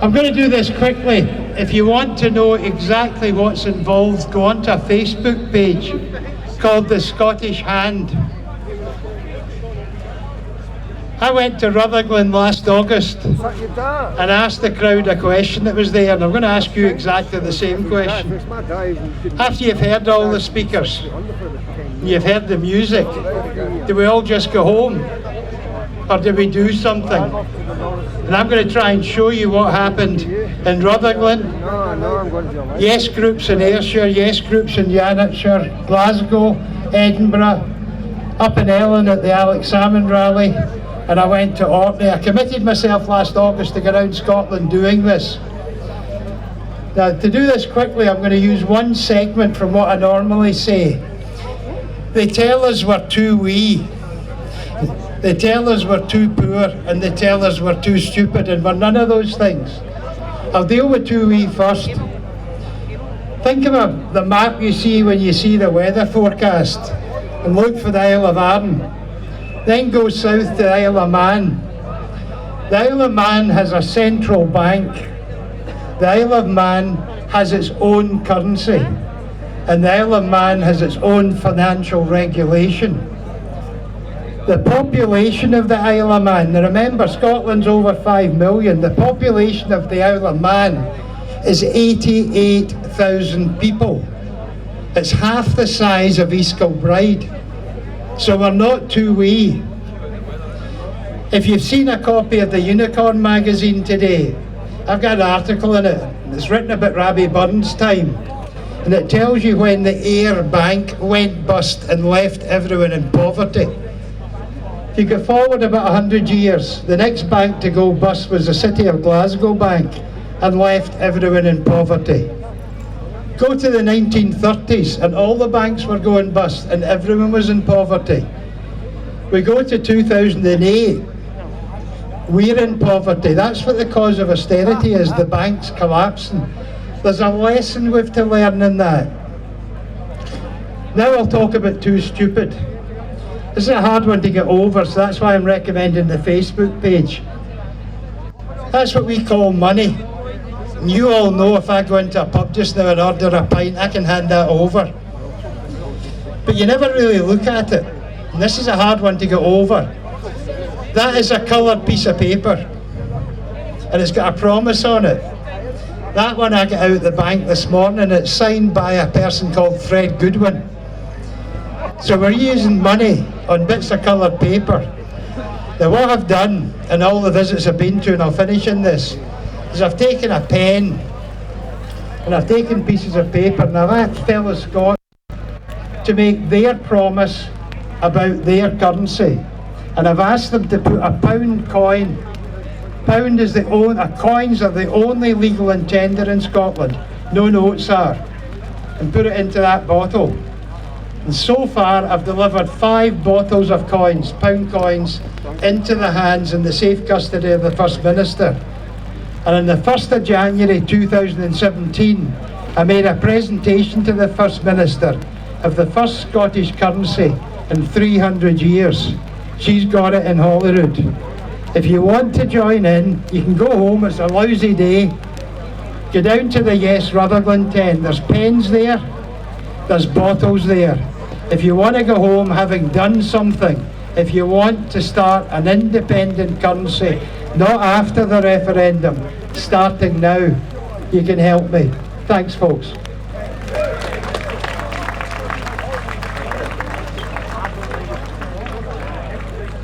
I'm going to do this quickly. If you want to know exactly what's involved, go onto a Facebook page called The Scottish Hand. I went to Rutherglen last August and asked the crowd a question that was there, and I'm going to ask you exactly the same question. After you've heard all the speakers, you've heard the music, do we all just go home? Or do we do something? And I'm going to try and show you what happened in Rutherglen. Yes groups in Ayrshire, yes groups in Lanarkshire, Glasgow, Edinburgh, up in Ellen at the Alex Salmon rally, and I went to Orkney. I committed myself last August to go around Scotland doing this. Now, to do this quickly, I'm going to use one segment from what I normally say. They tell us we're too wee. They tell us we're too poor, and they tell us we're too stupid, and we're none of those things. I'll deal with too wee first. Think of the map you see when you see the weather forecast, and look for the Isle of Arran. Then go south to the Isle of Man. The Isle of Man has a central bank. The Isle of Man has its own currency, and the Isle of Man has its own financial regulation. The population of the Isle of Man, now remember Scotland's over 5 million, the population of the Isle of Man is 88,000 people. It's half the size of East Kilbride, so we're not too wee. If you've seen a copy of the Unicorn magazine today, I've got an article in it, it's written about Rabbie Burns' time, and it tells you when the Ayr Bank went bust and left everyone in poverty. If you go forward about 100 years, the next bank to go bust was the City of Glasgow Bank and left everyone in poverty. Go to the 1930s and all the banks were going bust and everyone was in poverty. We go to 2008, we're in poverty. That's what the cause of austerity is, the banks collapsing. There's a lesson we have to learn in that. Now I'll talk about too stupid. This is a hard one to get over, so that's why I'm recommending the Facebook page. That's what we call money. And you all know if I go into a pub just now and order a pint, I can hand that over. But you never really look at it. And this is a hard one to get over. That is a coloured piece of paper. And it's got a promise on it. That one I got out of the bank this morning, it's signed by a person called Fred Goodwin. So we're using money on bits of coloured paper. Now what I've done, and all the visits I've been to, and I'll finish in this, is I've taken a pen, and I've taken pieces of paper, and I've asked fellow Scots to make their promise about their currency. And I've asked them to put a pound coin. Pound is coins are the only legal in tender in Scotland. No notes are. And put it into that bottle. And so far I've delivered 5 bottles of coins, pound coins, into the hands in the safe custody of the First Minister. And on the 1st of January 2017, I made a presentation to the First Minister of the first Scottish currency in 300 years. She's got it in Holyrood. If you want to join in, you can go home, it's a lousy day. Go down to the Yes Rutherglen tent, there's pens there, there's bottles there. If you want to go home having done something, if you want to start an independent currency, not after the referendum, starting now, you can help me. Thanks folks.